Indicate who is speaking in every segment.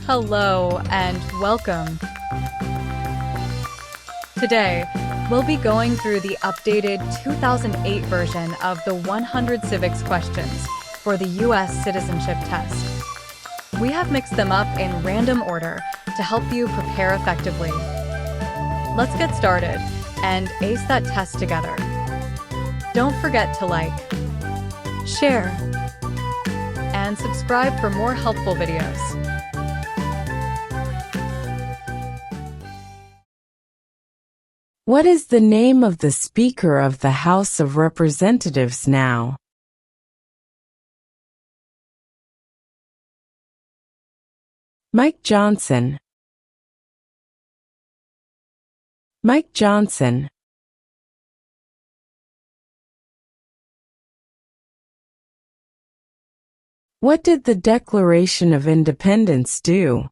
Speaker 1: Hello and welcome. Today, we'll be going through the updated 2008 version of the 100 civics questions for the U.S. Citizenship Test. We have mixed them up in random order to help you prepare effectively. Let's get started and ace that test together. Don't forget to like, share, and subscribe for more helpful videos.
Speaker 2: What is the name of the Speaker of the House of Representatives now? Mike Johnson. Mike Johnson. What did the Declaration of Independence do?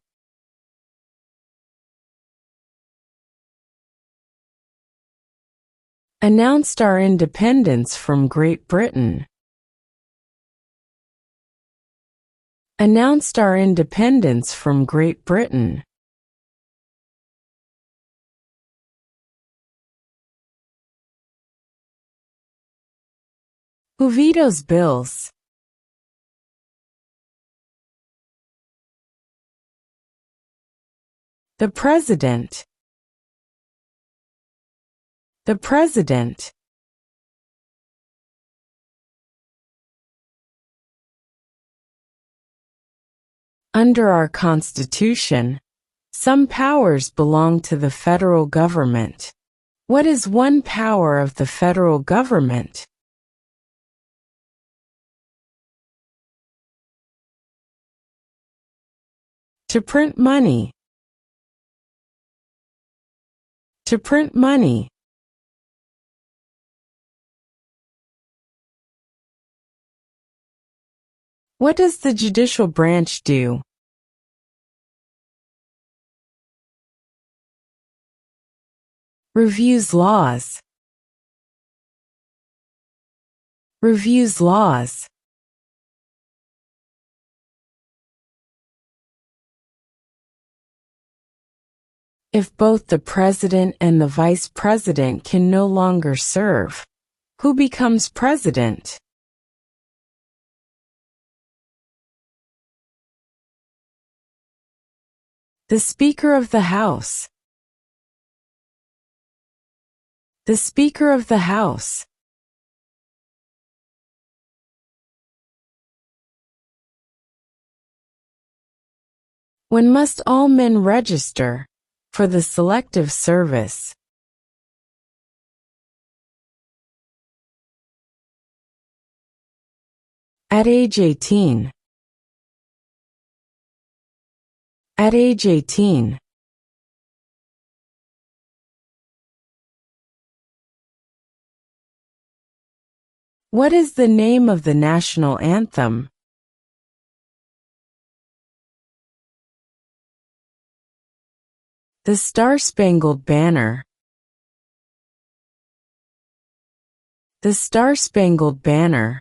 Speaker 2: Announced our independence from Great Britain. Announced our independence from Great Britain. Who vetoes bills? The President. The President. Under our Constitution, some powers belong to the federal government. What is one power of the federal government? To print money. To print money. What does the judicial branch do? Reviews laws. Reviews laws. If both the President and the Vice President can no longer serve, who becomes President? The Speaker of the House. The Speaker of the House. When must all men register for the Selective Service? At age 18. At age 18. What is the name of the national anthem? The Star-Spangled Banner. The Star-Spangled Banner.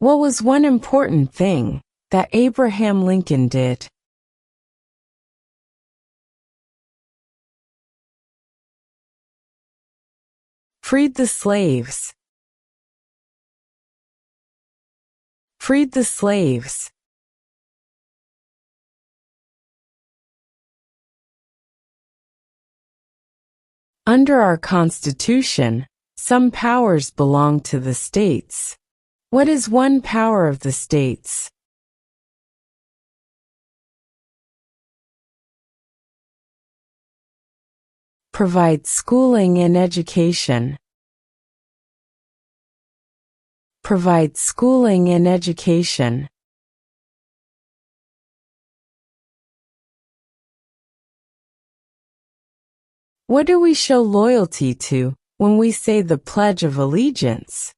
Speaker 2: What was one important thing that Abraham Lincoln did? Freed the slaves. Freed the slaves. Under our Constitution, some powers belong to the states. What is one power of the states? Provide schooling and education. Provide schooling and education. What do we show loyalty to when we say the Pledge of Allegiance?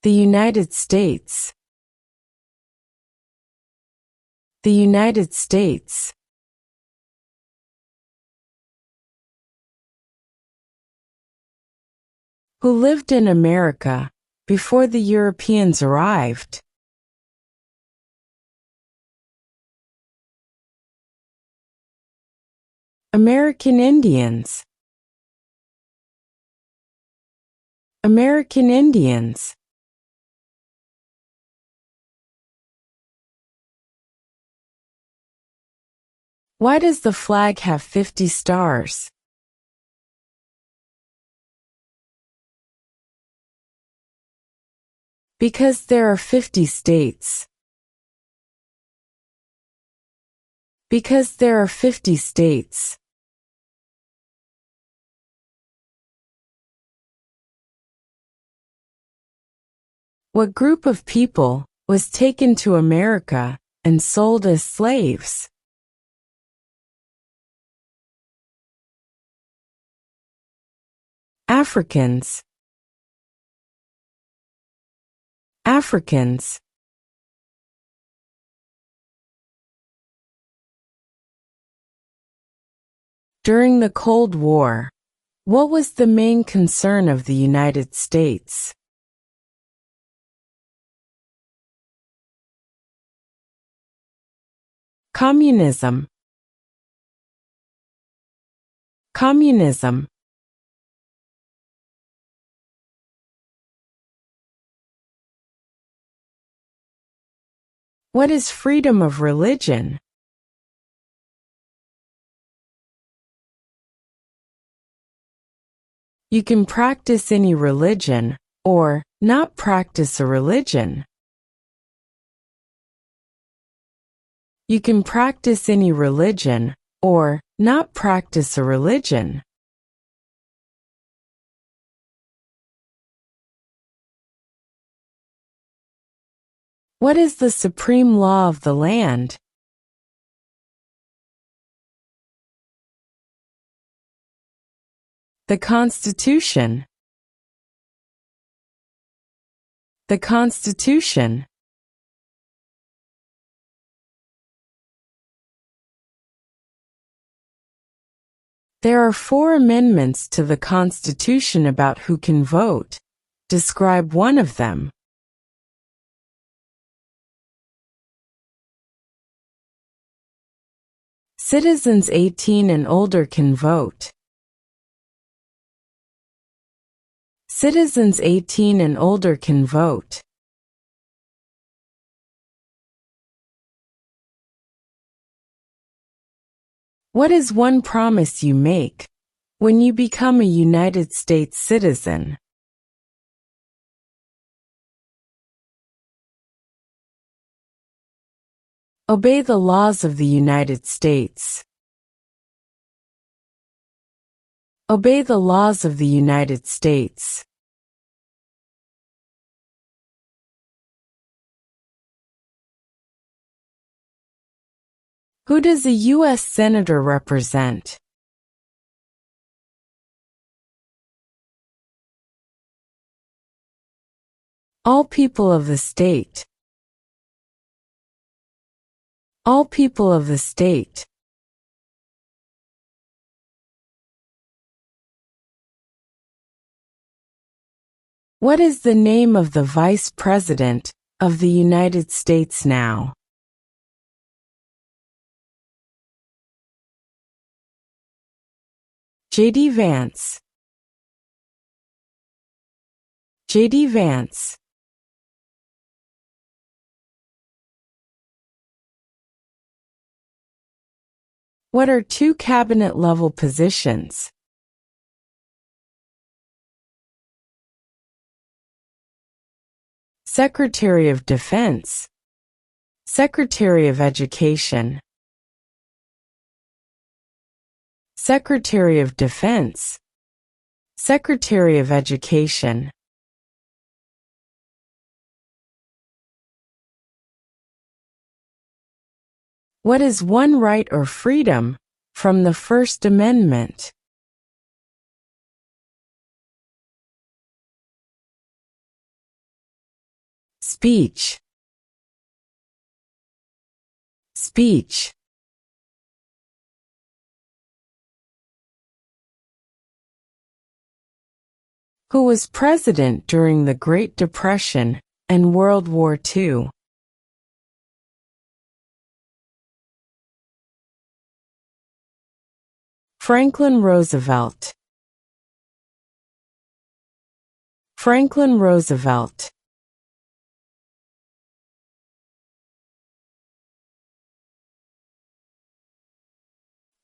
Speaker 2: The United States. The United States. who lived in America before the Europeans arrived. American Indians. American Indians. Why does the flag have 50 stars? Because there are 50 states. Because there are 50 states. What group of people was taken to America and sold as slaves? Africans. Africans. During the Cold War, what was the main concern of the United States? Communism. Communism. What is freedom of religion? You can practice any religion, or not practice a religion. You can practice any religion, or not practice a religion. What is the supreme law of the land? The Constitution. The Constitution. There are 4 amendments to the Constitution about who can vote. Describe one of them. Citizens 18 and older can vote. Citizens 18 and older can vote. What is one promise you make when you become a United States citizen? Obey the laws of the United States. Obey the laws of the United States. Who does a U.S. Senator represent? All people of the state. All people of the state. What is the name of the Vice President of the United States now? J.D. Vance. J.D. Vance. What are 2 cabinet-level positions? Secretary of Defense. Secretary of Education. Secretary of Defense. Secretary of Education. What is one right or freedom from the First Amendment? Speech. Speech. Who was president during the Great Depression and World War II? Franklin Roosevelt. Franklin Roosevelt.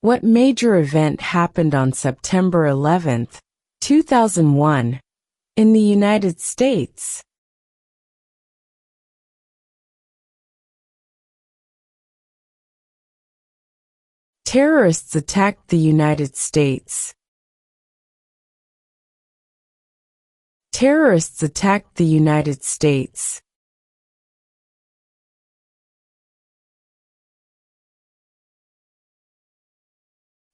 Speaker 2: What major event happened on September 11, 2001, in the United States? Terrorists attacked the United States. Terrorists attacked the United States.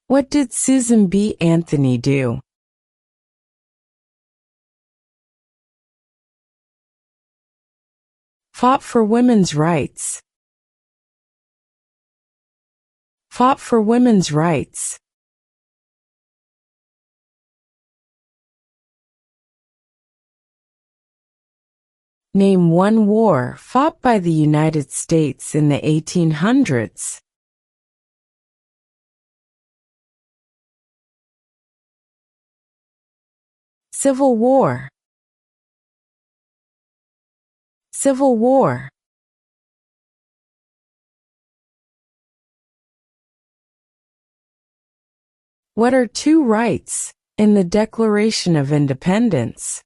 Speaker 2: What did Susan B. Anthony do? Fought for women's rights. Fought for women's rights. Name one war fought by the United States in the 1800s. Civil War. Civil War. What are two rights in the Declaration of Independence?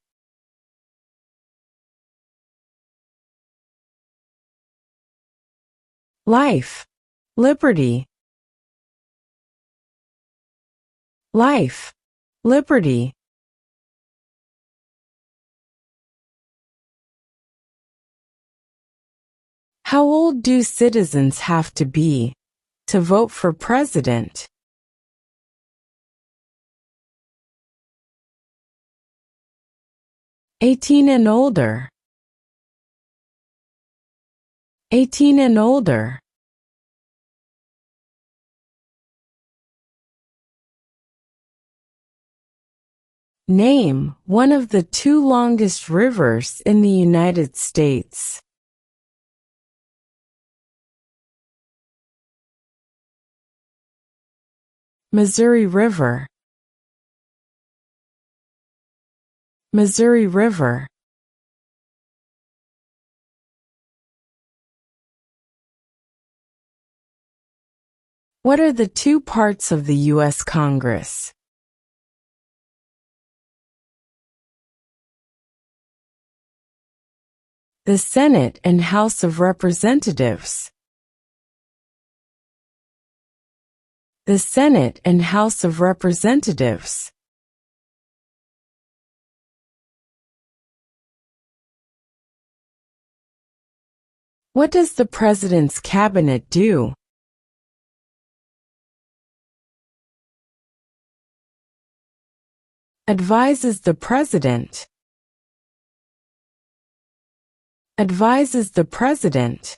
Speaker 2: Life, liberty. Life, liberty. How old do citizens have to be to vote for president? 18 and older. 18 and older. Name one of the two longest rivers in the United States. Missouri River. Missouri River. What are the two parts of the U.S. Congress? The Senate and House of Representatives. The Senate and House of Representatives. What does the President's Cabinet do? Advises the President. Advises the President.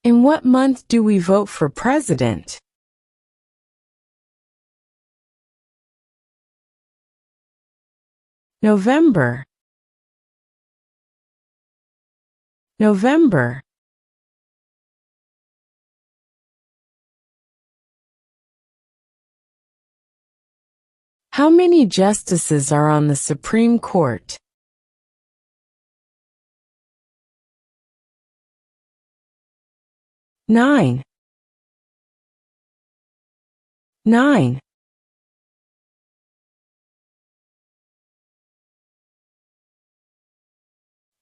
Speaker 2: In what month do we vote for president? November. November. How many justices are on the Supreme Court? 9. 9.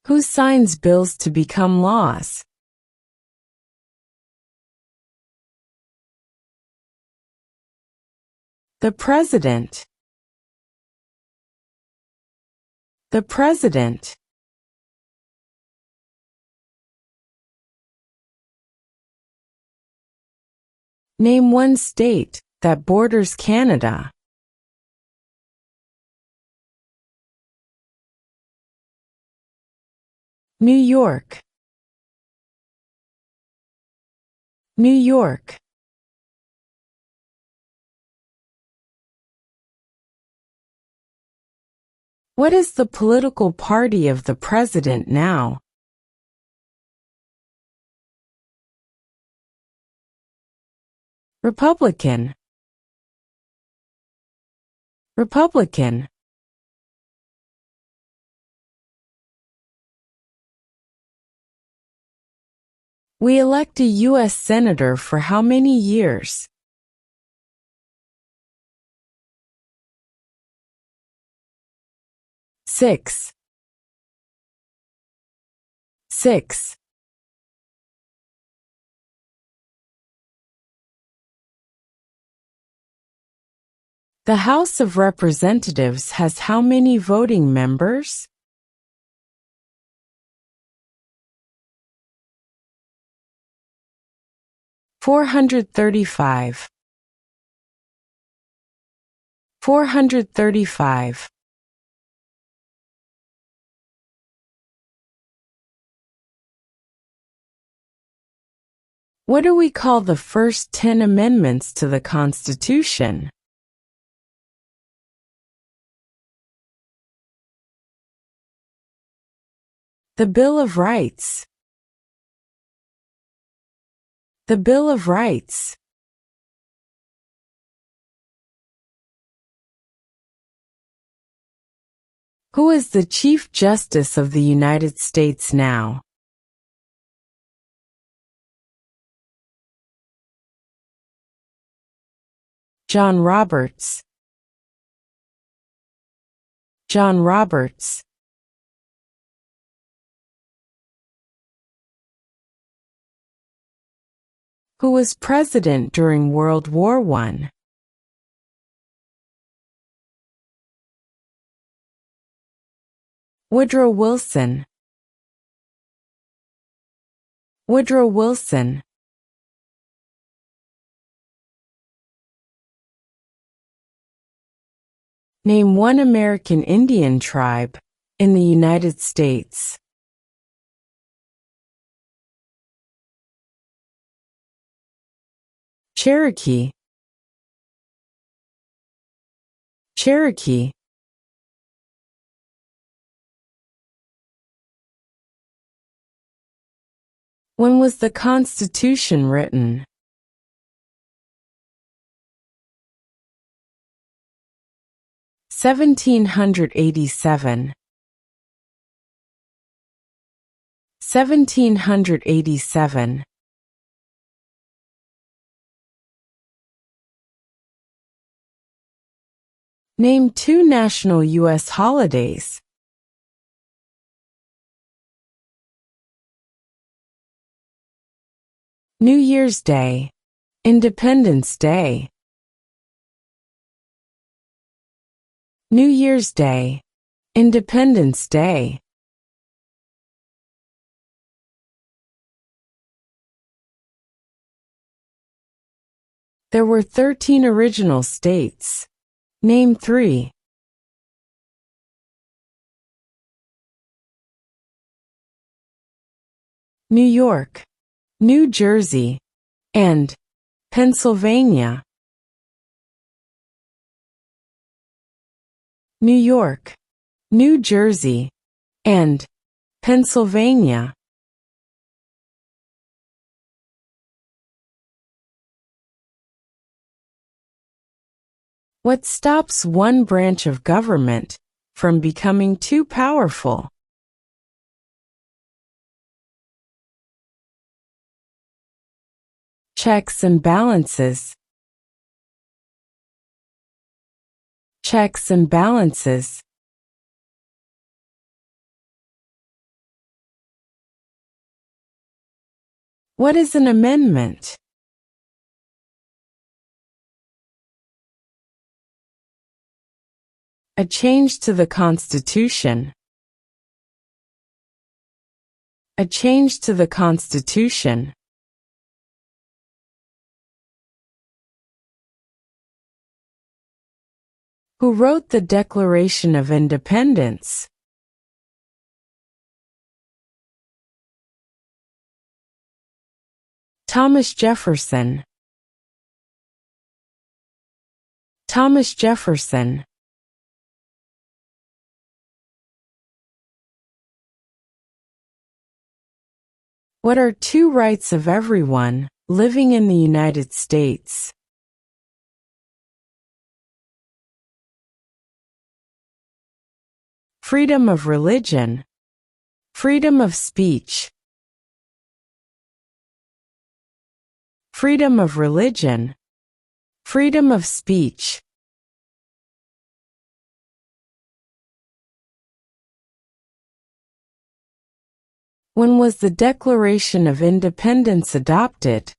Speaker 2: Who signs bills to become laws? The President. The President. Name one state that borders Canada. New York. New York. What is the political party of the president now? Republican. Republican. We elect a U.S. Senator for how many years? Six. Six. The House of Representatives has how many voting members? 435. 435. What do we call the first 10 amendments to the Constitution? The Bill of Rights. The Bill of Rights. Who is the Chief Justice of the United States now? John Roberts. John Roberts. Who was president during World War I? Woodrow Wilson. Woodrow Wilson. Name one American Indian tribe in the United States. Cherokee. Cherokee. When was the Constitution written? (1787). 1787. Name two national U.S. holidays. New Year's Day. Independence Day. New Year's Day. Independence Day. There were 13 original states. Name three. New York, New Jersey, and Pennsylvania. New York, New Jersey, and Pennsylvania. What stops one branch of government from becoming too powerful? Checks and balances. Checks and balances. What is an amendment? A change to the Constitution. A change to the Constitution. Who wrote the Declaration of Independence? Thomas Jefferson. Thomas Jefferson. What are two rights of everyone living in the United States? Freedom of religion, freedom of speech. Freedom of religion, freedom of speech. When was the Declaration of Independence adopted?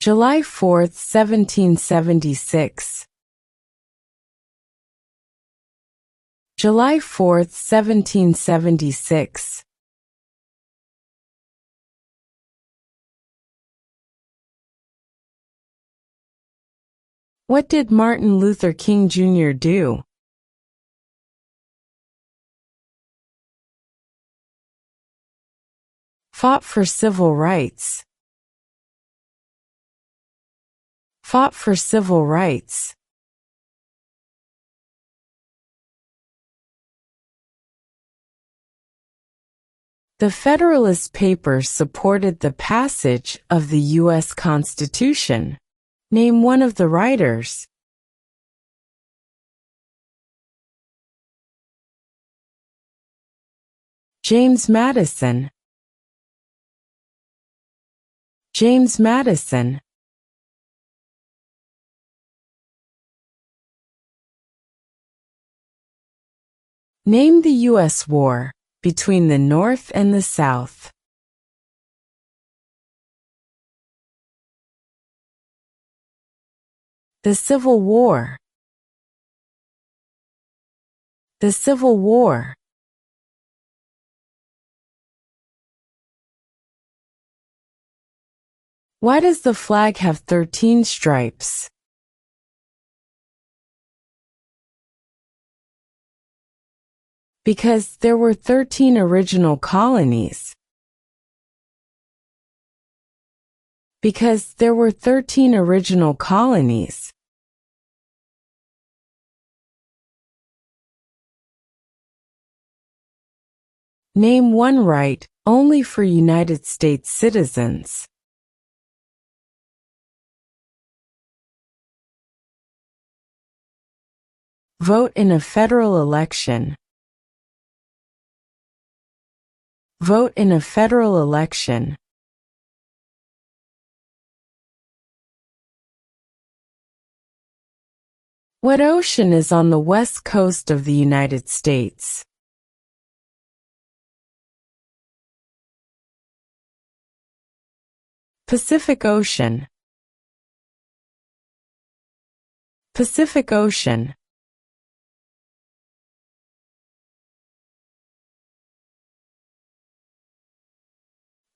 Speaker 2: July 4, 1776. July 4, 1776. What did Martin Luther King Jr. do? Fought for civil rights. Fought for civil rights. The Federalist Papers supported the passage of the U.S. Constitution. Name one of the writers. James Madison. James Madison. Name the U.S. war between the North and the South. The Civil War. The Civil War. Why does the flag have 13 stripes? Because there were 13 original colonies. Because there were 13 original colonies. Name one right only for United States citizens. Vote in a federal election. Vote in a federal election. What ocean is on the west coast of the United States? Pacific Ocean. Pacific Ocean.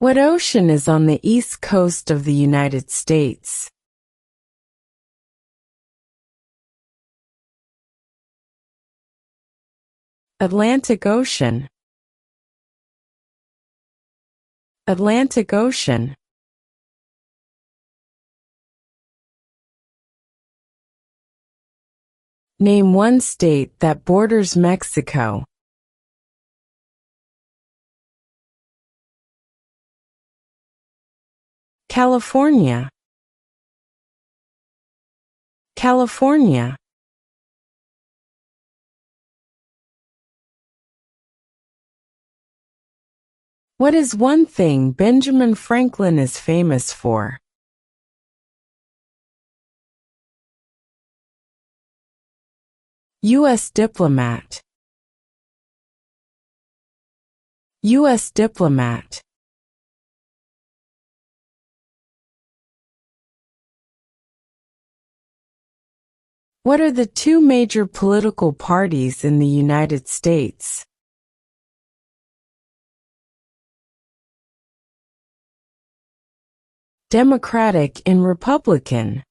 Speaker 2: What ocean is on the east coast of the United States? Atlantic Ocean. Atlantic Ocean. Name one state that borders Mexico. California. California. What is one thing Benjamin Franklin is famous for? U.S. diplomat. U.S. diplomat. What are the two major political parties in the United States? Democratic and Republican.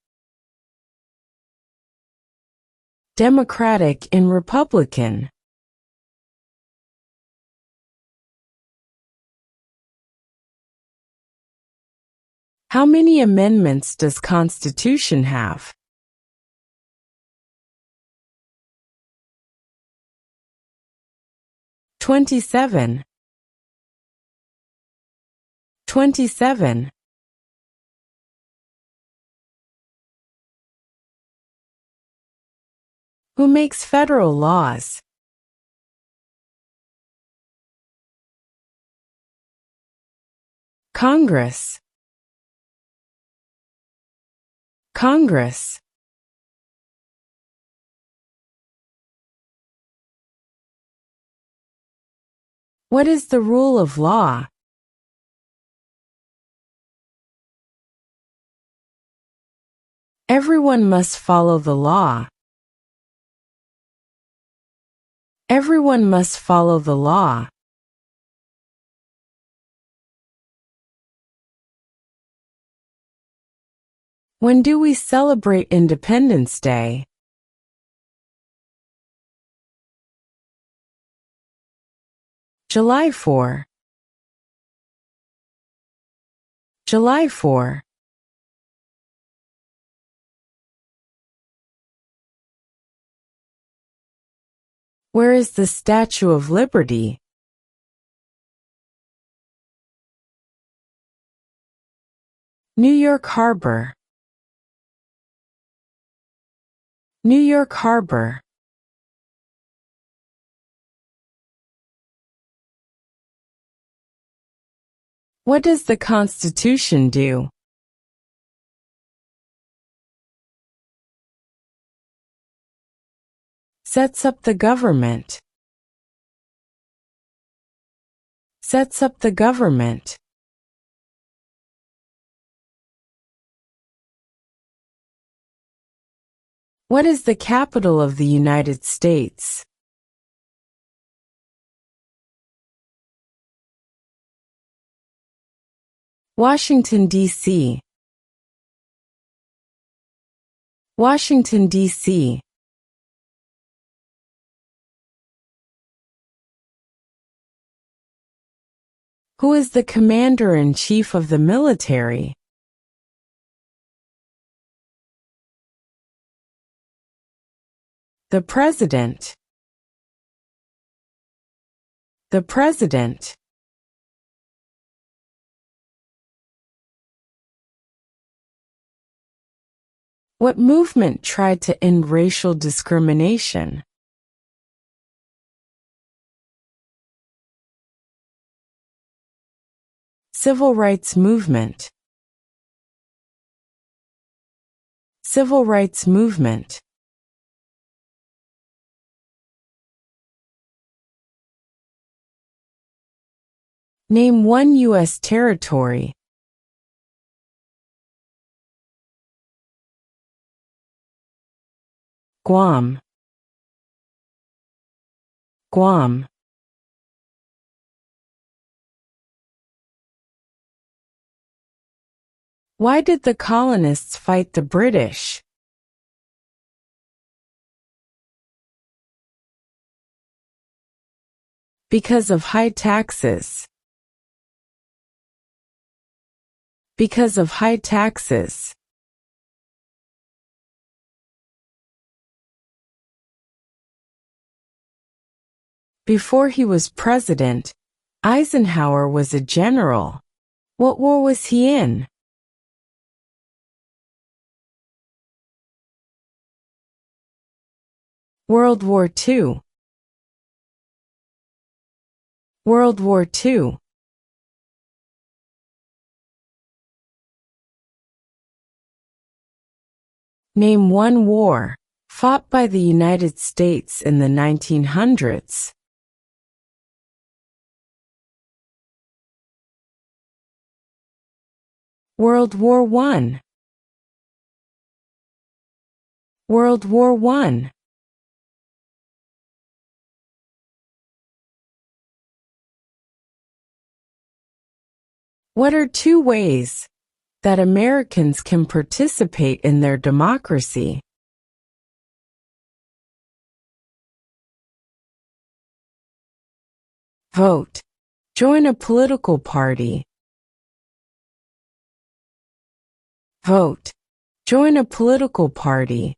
Speaker 2: Democratic and Republican. How many amendments does Constitution have? 27. 27. Who makes federal laws? Congress. Congress. What is the rule of law? Everyone must follow the law. Everyone must follow the law. When do we celebrate Independence Day? July 4. July 4. Where is the Statue of Liberty? New York Harbor. New York Harbor. What does the Constitution do? Sets up the government. Sets up the government. What is the capital of the United States? Washington, D.C. Washington, D.C. Who is the Commander-in-Chief of the military? The President. The President. What movement tried to end racial discrimination? Civil rights movement. Civil rights movement. Name one U.S. territory. Guam. Guam. Why did the colonists fight the British? Because of high taxes. Because of high taxes. Before he was president, Eisenhower was a general. What war was he in? World War II. World War II. Name one war fought by the United States in the 1900s. World War I. World War I. What are two ways that Americans can participate in their democracy? Vote. Join a political party. Vote. Join a political party.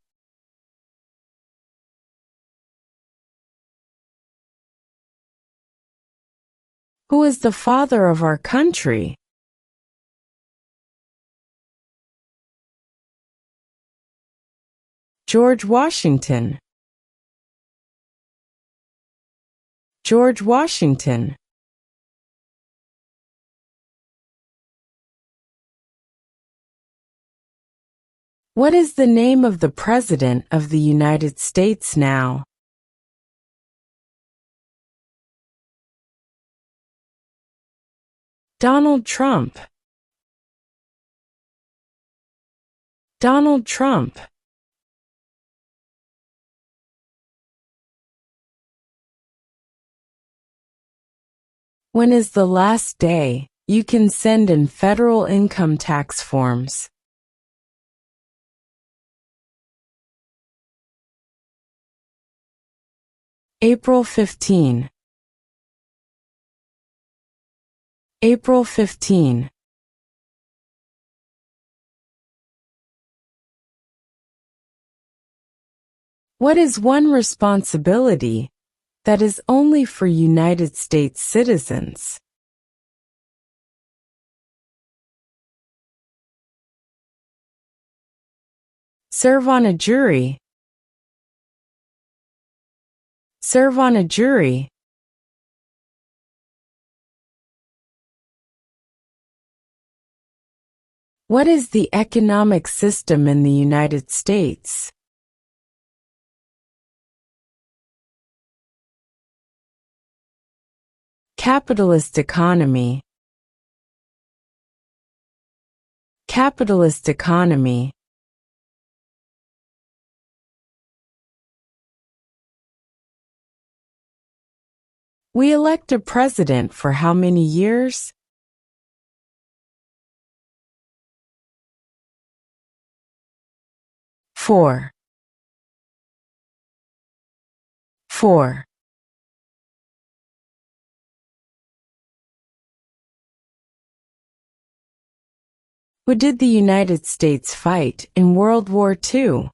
Speaker 2: Who is the father of our country? George Washington. George Washington. What is the name of the President of the United States now? Donald Trump. Donald Trump. When is the last day you can send in federal income tax forms? April 15. April 15. What is one responsibility that is only for United States citizens? Serve on a jury. Serve on a jury. What is the economic system in the United States? Capitalist economy. Capitalist economy. We elect a president for how many years? Four. Four. Who did the United States fight in World War II?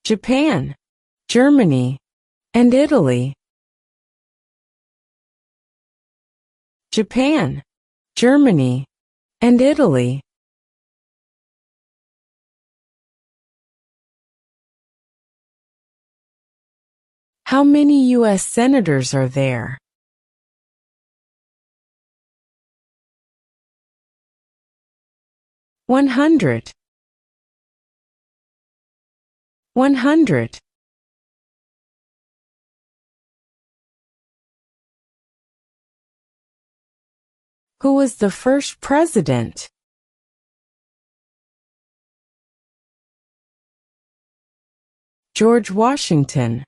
Speaker 2: Japan, Germany, and Italy. Japan, Germany, and Italy. How many U.S. senators are there? 100. 100. Who was the first president? George Washington.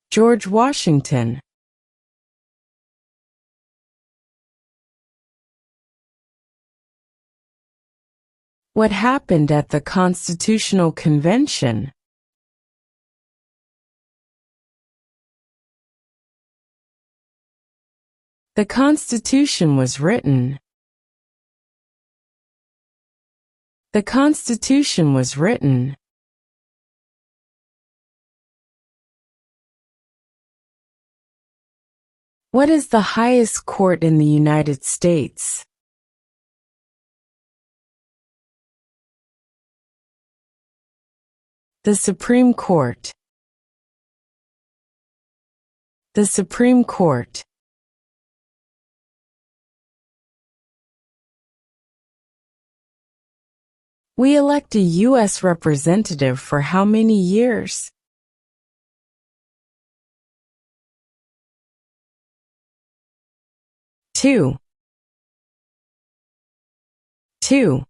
Speaker 2: George Washington. What happened at the Constitutional Convention? The Constitution was written. The Constitution was written. What is the highest court in the United States? The Supreme Court. The Supreme Court. We elect a U.S. representative for how many years? 2. 2.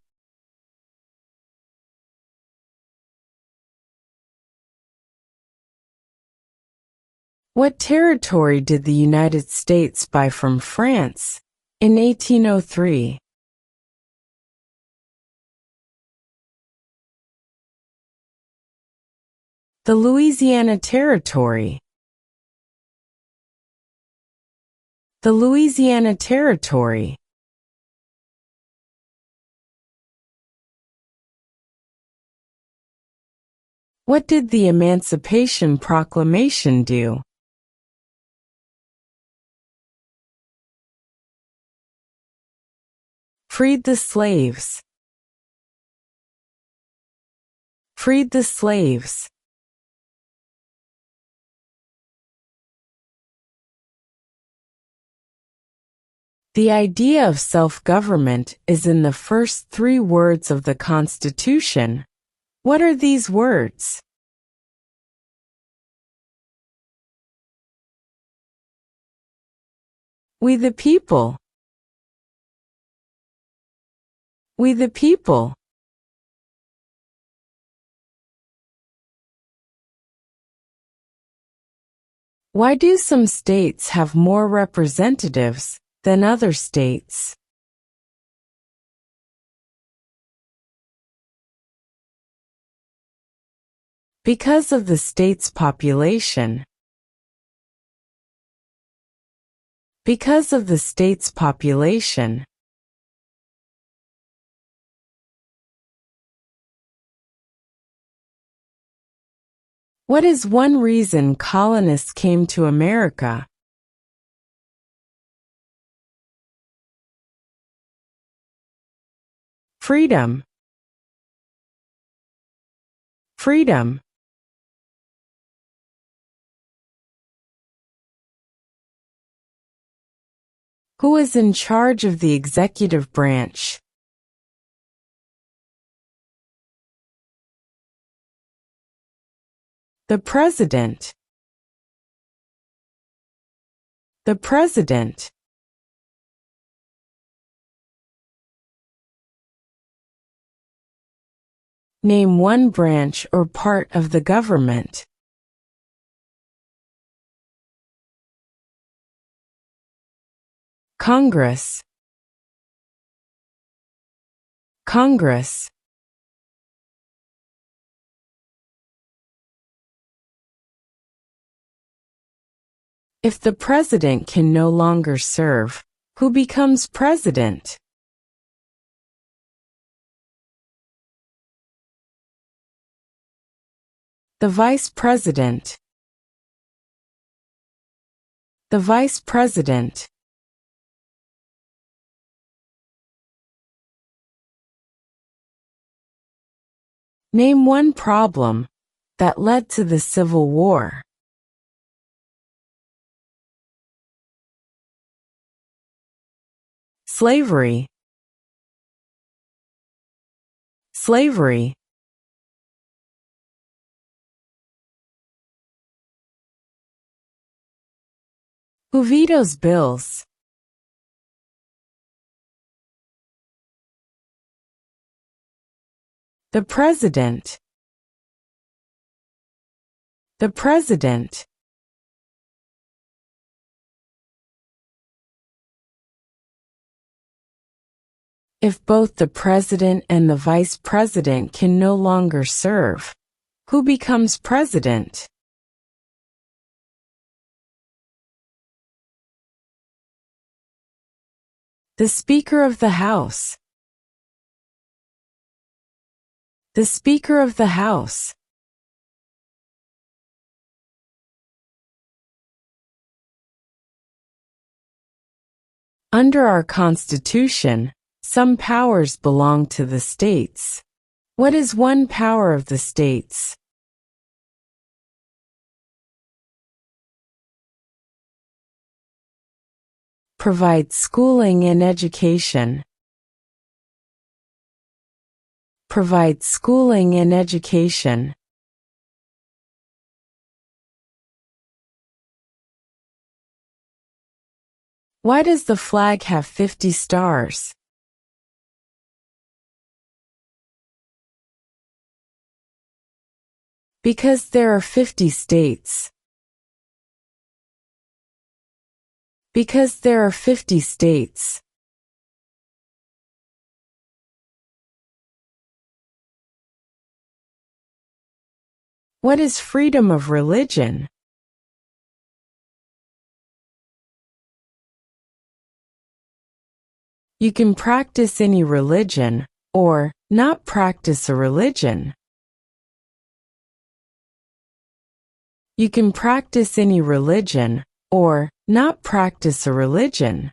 Speaker 2: What territory did the United States buy from France in 1803? The Louisiana Territory. The Louisiana Territory. What did the Emancipation Proclamation do? Freed the slaves. Freed the slaves. The idea of self-government is in the first 3 words of the Constitution. What are these words? We the people. We the people. Why do some states have more representatives than other states? Because of the state's population. Because of the state's population. What is one reason colonists came to America? Freedom. Freedom. Who is in charge of the executive branch? The President. The President. Name one branch or part of the government. Congress. Congress. If the president can no longer serve, who becomes president? The vice president. The vice president. Name one problem that led to the Civil War. Slavery. Slavery. Who vetoes bills? The President. The President. If both the President and the Vice President can no longer serve, who becomes President? The Speaker of the House. The Speaker of the House. Under our Constitution, some powers belong to the states. What is one power of the states? Provide schooling and education. Provide schooling and education. Why does the flag have 50 stars? Because there are 50 states. Because there are 50 states. What is freedom of religion? You can practice any religion, or not practice a religion. You can practice any religion or not practice a religion.